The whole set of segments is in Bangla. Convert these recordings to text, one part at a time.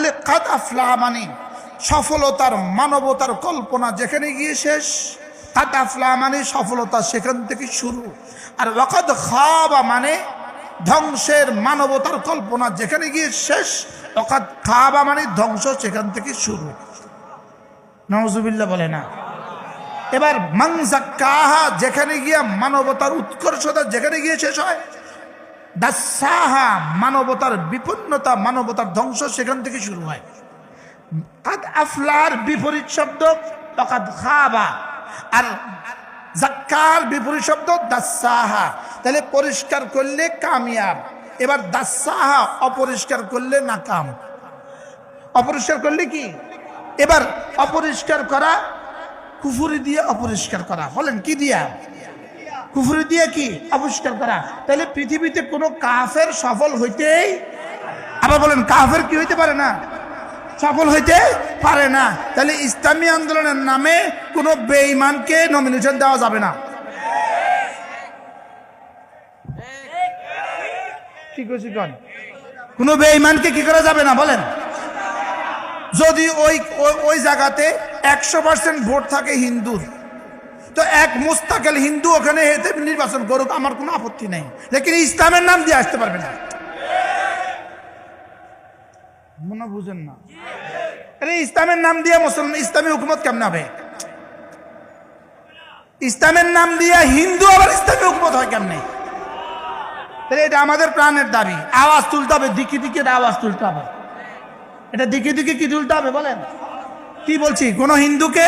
তাহলে কাদ আফলাহা মানে সফলতার মানবতার কল্পনা যেখানে গিয়ে শেষ, কাদ আফলাহা মানে সফলতা সেখান থেকে শুরু। আর ওয়াকাদ খাবা মানে ধ্বংসের মানবতার কল্পনা যেখানে গিয়ে শেষ, ওয়াকাদ খাবা মানে ধ্বংস সেখান থেকে শুরু। নাউজুবিল্লাহ বলে না। এবার মান যাক্কাহা যেখানে গিয়া মানবতার উৎকর্ষতা যেখানে গিয়ে শেষ হয়, দাসাহা মানবতার বিপন্নতা মানবতার ধ্বংস সেখান থেকে শুরু হয়। কাদ আফলার বিপরীত শব্দ ওয়াকাদ খাবা, আর যাক্কার বিপরীত শব্দ দাসাহা। তাহলে পরিষ্কার করলে কামিয়াব, এবার দাসাহা অপরিষ্কার করলে নাকাম। অপরিষ্কার করলে কি? এবার অপরিষ্কার করা কুফরি দিয়ে অপরিষ্কার করা, বলেন কি দিয়া? কুফরি দিয়ে কি অপরিষ্কার করা। তাহলে পৃথিবীতে কোনো কাফের সফল হইতেই, আবার বলেন কাফের কি হইতে পারে না, সফল হইতে পারে না। তাহলে ইসলামী আন্দোলনের নামে কোনো বেঈমানকে নমিনেশন দেওয়া যাবে না। কি কইছি কোন? কোনো বেঈমানকে কি করা যাবে না বলেন। যদি ওই জায়গাতে 100% ভোট থাকে হিন্দুর, তো এক মুস্তাকিল হিন্দু ওখানে হেঁটে নির্বাচন করুক, আমার কোনো আপত্তি নেই, লেকিন ইসলামের নাম দিয়ে আসতে পারবে না। মনে বুঝেন না? আরে ইসলামের নাম দিয়ে মুসলমান ইসলামী হুকুমত কেমন হবে? ইসলামের নাম দিয়ে হিন্দু আবার ইসলামী হুকুমত হয় কেমনে? তাহলে এটা আমাদের প্রাণের দাবি। আওয়াজ তুলতে হবে, দিকে দিকে আওয়াজ তুলতে হবে। এটা দিকে দিকে কি তুলতে হবে বলেন? কি বলছি? কোন হিন্দুকে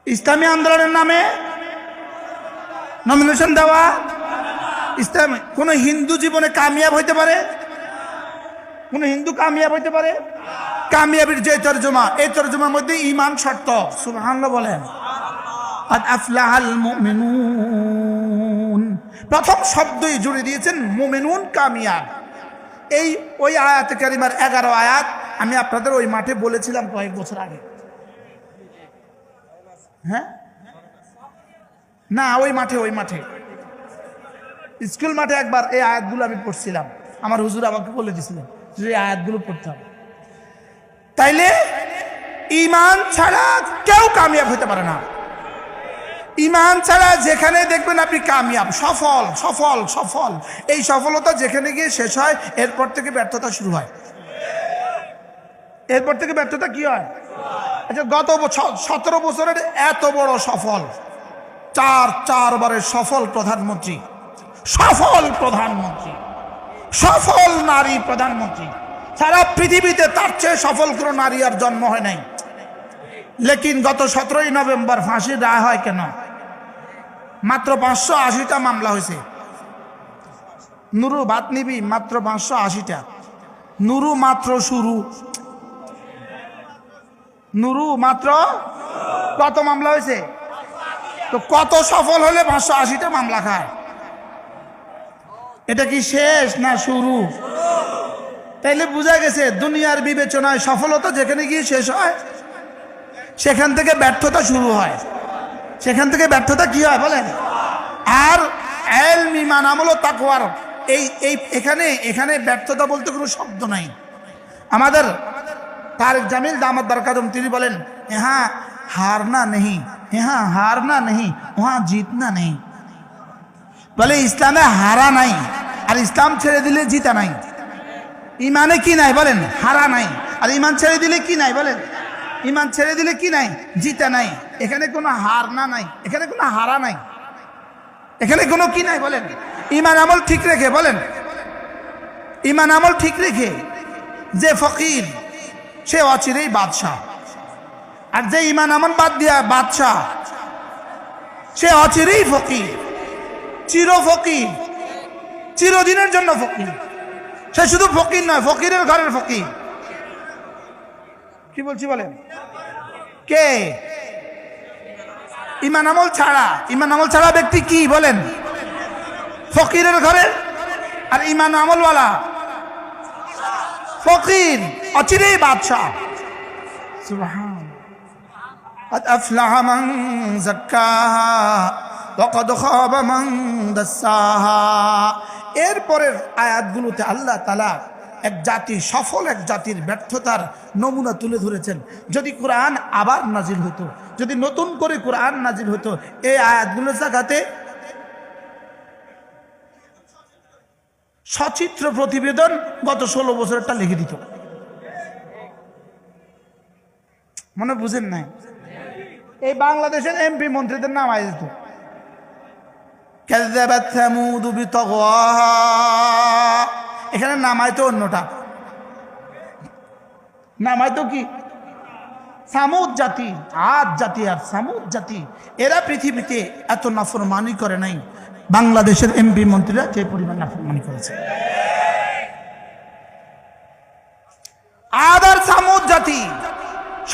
ইসলামী আন্দোলনের নামে নমিনেশন দেওয়া ইসলাম। কোন হিন্দু জীবনে কামিয়াব হইতে পারে? কোন হিন্দু কামিয়াব হইতে পারে? কামিয়াবির যে তরজমা, এই তরজমার মধ্যে ঈমান শর্ত। সুবহানাল্লাহ বলেন। কাদ আফলাহাল মুমিনুন, প্রথম শব্দই জুড়ে দিয়েছেন মুমিনুন, কামিয়াব। এই ওই আয়াতে কারিমার 11 আয়াত আমি আপনাদের ওই মাঠে বলেছিলাম কয়েক বছর আগে। হ্যাঁ না, ওই মাঠে স্কুল মাঠে একবার এই আয়াতগুলো আমি পড়ছিলাম। আমার হুজুর আমাকে বলে দিয়েছিলেন যে এই আয়াতগুলো পড়তে হবে। তাইলে ঈমান ছাড়া কেউ কামিয়াব হতে পারে না। ঈমান ছাড়া যেখানে দেখবেন আপনি কামিয়াব, সফল সফল সফল, এই সফলতা যেখানে গিয়ে শেষ হয়, এরপর থেকে ব্যর্থতা শুরু হয়। এরপর থেকে ব্যর্থতা কি হয়? আচ্ছা, গত 17 বছরের এত বড় সফল, চারবারের সফল প্রধানমন্ত্রী, সফল নারী প্রধানমন্ত্রী, সারা পৃথিবীতে তার চেয়ে সফল কোনো নারী আর জন্ম হয় নাই। লেকিন গত 17ই নভেম্বর ফাঁসির রায় হয় কেন? মাত্র 580টা মামলা হয়েছে। নুরু বাত নিবি, মাত্র 580টা। নুরু মাত্র শুরু, নুরু মাত্র কত মামলা হয়েছে? তো কত সফল হলে 580টা মামলা খায়? এটা কি শেষ না শুরু? তাইলে বোঝা গেছে দুনিয়ার বিবেচনায় সফলতা যেখানে গিয়ে শেষ হয়, সেখান থেকে ব্যর্থতা শুরু হয়। সেখান থেকে ব্যর্থতা কি হয় বলেন? আর ইলম, ঈমান, আমল ও তাকওয়ার এখানে ব্যর্থতা বলতে কোনো শব্দ নাই। আমাদের তারেক জামিল দামাত বরকাতুহুম তিনি বলেন, ইহা হারনা নেই, ইহা হারনা নেই, ওহা জিতনা নেই। বলে ইসলামে হারা নাই, আর ইসলাম ছেড়ে দিলে জিতা নাই। ইমানে কি নাই বলেন? হারা নাই। আর ইমান ছেড়ে দিলে কি নাই বলেন? ইমান ছেড়ে দিলে কি নাই? জিতা নাই। এখানে কোনো হার না নাই, এখানে কোনো হারা নাই, এখানে কোনো কি নাই বলেন? ইমান আমল ঠিক রেখে বলেন, ইমান আমল ঠিক রেখে যে ফকির সে অচিরেই বাদশাহ, আর যে ইমান আমল বাদ দিয়া বাদশাহ সে অচিরেই ফকির, চির ফকির, চিরদিনের জন্য ফকির। সে শুধু ফকির নয়, ফকিরের ঘরের ফকির। কি বলছি বলেন? কে? ইমান আমল ছাড়া, ইমান আমল ছাড়া ব্যক্তি কি বলেন? ফকিরের ঘরের। আর ইমান আমলওয়ালা ফকির, অচিরেই বাদশাহ। সুবহান। قد أفلح من زكاها وقد خاب من دساها। এরপরের আয়াতগুলোতে আল্লাহ তাআলা এক জাতি, সফল এক জাতির ব্যর্থতার নমুনা তুলে ধরেছেন। যদি কোরআন আবার নাজিল হতো, যদি নতুন করে কোরআন নাজিল হতো, এই আয়াতগুলোর জায়গাতে সচিত্র প্রতিবেদন গত 16 বছরটা লিখে দিত। মনে বুঝেন নাই? এই বাংলাদেশের এমপি মন্ত্রীদের নাম আয় দিত, কাযযাবাত সামুদ বিতাগওয়াহা, এখানে নামাইতো অন্যটা, নামাইতো কি সামুদ জাতি, আদ জাতি আর সামুদ জাতি। এরা পৃথিবীতে এত নাফরমানি করে নাই, বাংলাদেশের এমপি মন্ত্রীরা যে পরিমাণ নাফরমানি করেছে। আদ আর সামুদ জাতি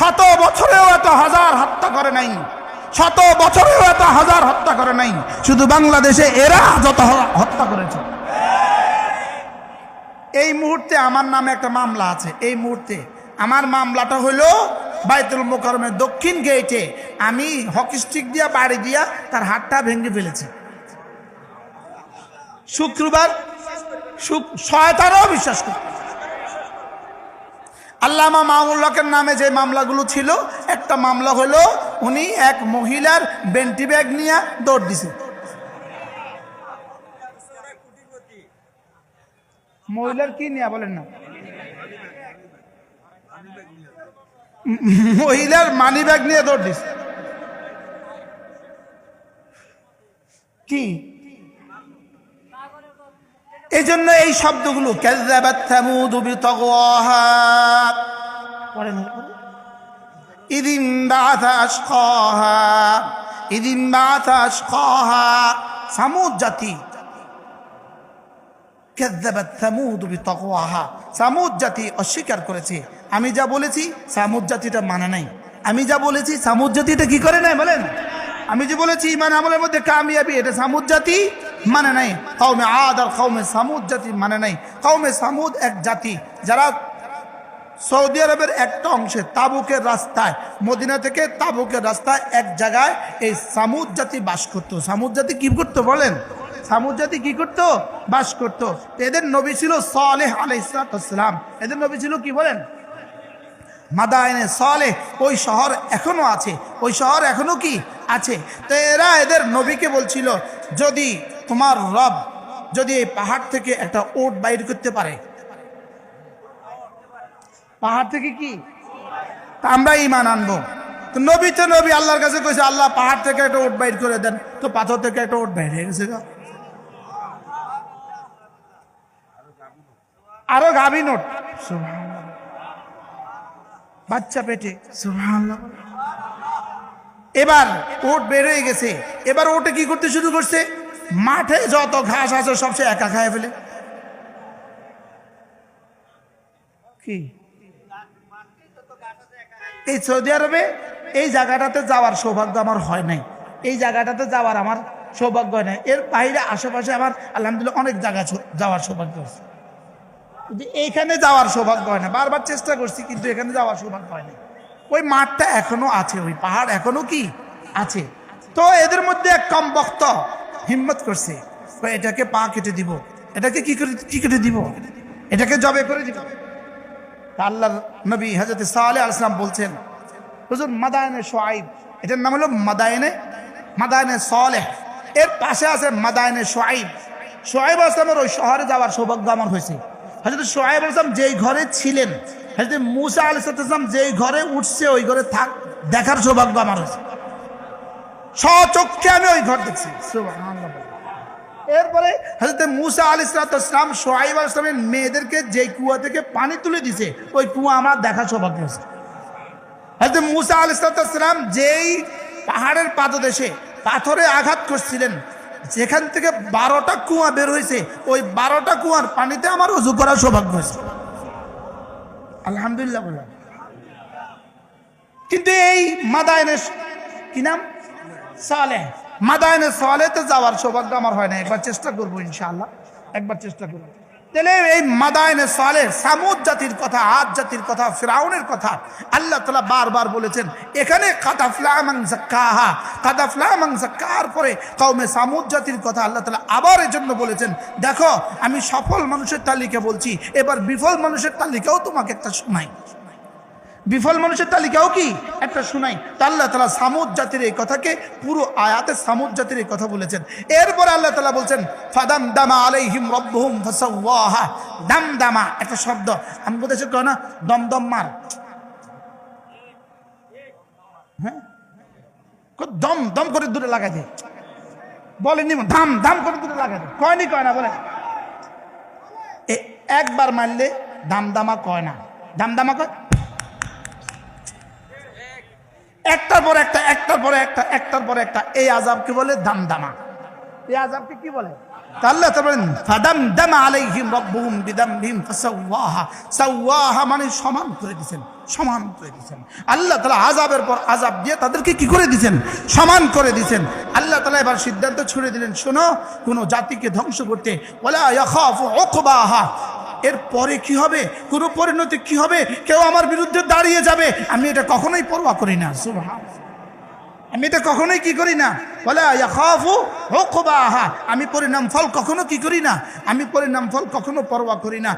100 বছরেও এত হাজার হত্যা করে নাই, 100 বছরেও এত হাজার হত্যা করে নাই, শুধু বাংলাদেশে এরা যত হত্যা করেছে। এই মুহূর্তে আমার নামে একটা মামলা আছে, এই মুহূর্তে আমার মামলাটা হলো বাইতুল মুকাররমের দক্ষিণ গেটে আমি হকি স্টিক দিয়া বাড়ি দিয়া তার হাতটা ভেঙে ফেলেছি। শুক্রবার শয়তানও বিশ্বাস করে। আল্লামা মামুনুল হকের নামে যে মামলাগুলো ছিল, একটা মামলা হলো উনি এক মহিলার বেন্টি ব্যাগ নিয়ে দৌড় দিছে। মহিলার কি নিয়ে বলেন না? মহিলার মানি ব্যাগ নিয়ে দৌড় দিছে। কি এই জন্য এই শব্দগুলো কাযযাবাত সামুদ বিতাগওয়াহা, পড়েন ইদিন বাআথা আশকাহা, ইদিন বাআথা আশকাহা, সামুদ জাতি, কাযযাবাত সামুদ বিতাগওয়াহা, সামুদ জাতি অস্বীকার করেছে। আমি যা বলেছি সামুদ জাতিটা মানে নাই, আমি যা বলেছি সামুদ জাতিটা কি করে নাই বলেন? আমি যে বলেছি ঈমান আমলের মধ্যে কামিয়াবি, এটা সামুদ জাতি মানে নাই। কওমে আদ আর কওমে সামুদ জাতি মানে নাই। কওমে সামুদ এক জাতি যারা সৌদি আরবের একটা অংশে তাবুকের রাস্তায়, মদিনা থেকে তাবুকের রাস্তায় এক জায়গায় এই সামুদ জাতি বাস করতো। সামুদ জাতি কি করতো বলেন? সামুদ জাতি কি করতো? বাস করতো। এদের নবী ছিল সালেহ আলাইহিস সালাম। এদের নবী ছিল কি বলেন? মাদায়েনে সালেহ। ওই শহর এখনো আছে, ওই শহর এখনো কি আছে। তো এরা এদের নবীকে বলছিল, যদি তোমার রব যদি এই পাহাড় থেকে একটা ওট বাইর করতে পারে, পাহাড় থেকে কি আমরা ঈমান আনবো। তো নবী আল্লাহর কাছে কইছে, আল্লাহ পাহাড় থেকে একটা ওট বাইর করে দেন। তো পাথর থেকে একটা ওট বাইর হয়ে গেছে, আরো গাভী নোট, বাচ্চা পেটে, সুবহানাল্লাহ। এবার ওট বের হয়ে গেছে। এবার ওটে কি করতে শুরু করছে? মাঠে যত ঘাস আছে সব সে একা খায় ফেলে। কি এই সৌদি আরবে এই জায়গাটাতে যাওয়ার সৌভাগ্য আমার হয় নাই, এই জায়গাটাতে যাওয়ার আমার সৌভাগ্য হয় নাই। এর বাইরে আশেপাশে আমার আলহামদুলিল্লাহ অনেক জায়গা যাওয়ার সৌভাগ্য আছে, কিন্তু এইখানে যাওয়ার সৌভাগ্য হয় না। বারবার চেষ্টা করছি কিন্তু এখানে যাওয়ার সৌভাগ্য হয় না। ওই মাঠটা এখনো আছে, ওই পাহাড় এখনো কি আছে। তো এদের মধ্যে এক কম বক্ত হিম্মত করছে, এটাকে পা কেটে দিব, এটাকে কি কেটে দিব, এটাকে জবে করে দিব। আল্লাহর নবী হযরত সালেহ আলাইহিস সালাম বলছেন, হুজুর মাদায়েনে শুআইব, এটার নাম হলো মাদায়েনে সালেহ, এর পাশে আছে মাদায়েনে শুআইব। শুআইব আলাইহিস সালামের ওই শহরে যাওয়ার সৌভাগ্য আমার হয়েছে। হযরত শুআইব আলাইহিস সালাম যেই ঘরে ছিলেন, হযরত মূসা আলাইহিস সালাম যেই ঘরে উঠছে ওই ঘরে দেখার সৌভাগ্য আমার হয়েছে। স্বচক্ষে আমি ওই ঘর দেখছি, সুবহানাল্লাহ। এরপরে হযরত মূসা আলাইহিস সালাম শুআইব আলাইহিস সালামের মেয়েদেরকে যেই কুয়া থেকে পানি তুলে দিছে ওই কুয়া আমার দেখার সৌভাগ্য হয়েছে। হযরত মূসা আলাইহিস সালাম যেই পাহাড়ের পাদদেশে পাথরে আঘাত করছিলেন, যেখান থেকে 12টা কুয়া বের হয়েছে, ওই 12টা কুয়ার পানিতে আমার ওযু করার সৌভাগ্য হয়েছে, আলহামদুলিল্লাহ বললাম। কিন্তু এই মাদায়েনে কি নাম সালেহ, মাদায়েনে সালেহতে যাওয়ার সৌভাগ্য আমার হয় না। একবার চেষ্টা করবো ইনশাআল্লাহ, একবার চেষ্টা করবো। তাহলে এই মাদায়েনে সালেহ, সামুদ জাতির কথা, আদ জাতির কথা, ফিরাউনের কথা আল্লাহ তাআলা বারবার বলেছেন। এখানে কাদ আফলাহা মান যাক্কাহা, কাদ আফলাহা মান যাক্কাহার পরে কওমে সামুদ জাতির কথা আল্লাহ তাআলা আবার এজন্য বলেছেন, দেখো আমি সফল মানুষের তালিকা বলছি, এবার বিফল মানুষের তালিকাও তোমাকে একটা শোনাই। বিফল মানুষের তালিকাও কি একটা শোনাই। তা আল্লাহ তাআলা সামুদ জাতির এই কথাকে পুরো আয়াতে সামুদ জাতির এই কথা বলেছেন। এরপরে আল্লাহ তাআলা বলছেন ফাদামদামা আলাইহিম রাব্বুহুম ফাসাওয়াহা। দামদামা একটা শব্দ, আমি বলতেছি কেন না দমদম মার, হ্যাঁ দম দম করে দূরে লাগাই দে, বলেনি ধাম ধাম করে দূরে লাগাই দে, কয়নি কয় না বলে। একবার মারলে দামদামা কয় না, দামদামা কয় একটার পর একটা, একটার পরে একটা, একটার পরে একটা। এই আযাবকে বলে দামদামা। এই আযাবকে কি বলে? আল্লাহ তাআলা বলেন ফাদামদামা আলাইহিম রাব্বুহুম বিদামবিহিম ফাসাওয়াহা। সাওয়াহা মানে সমান করে দিয়েছেন, সমান করে দিয়েছেন। আল্লাহ তাআলা আযাবের পর আযাব দিয়ে তাদেরকে কি করে দিয়েছেন? সমান করে দিয়েছেন। আল্লাহ তাআলা এবার সিদ্ধান্ত ছুড়ে দিলেন, শোনো কোন জাতিকে ধ্বংস করতে ওয়ালা ইয়াখাফু উকবাহা, এর পরে কি হবে, কোন পরিণতি কি হবে, কেউ আমার বিরুদ্ধে দাঁড়িয়ে যাবে, আমি এটা কখনোই পরোয়া করি না। সুবহানাল্লাহ, আমি এটা কখনোই কি করি না, ওয়ালা ইয়াখাফু উকবাহা, আমি পরিণাম ফল কখনো কি করি না, আমি পরিণাম ফল কখনো পরোয়া করি না।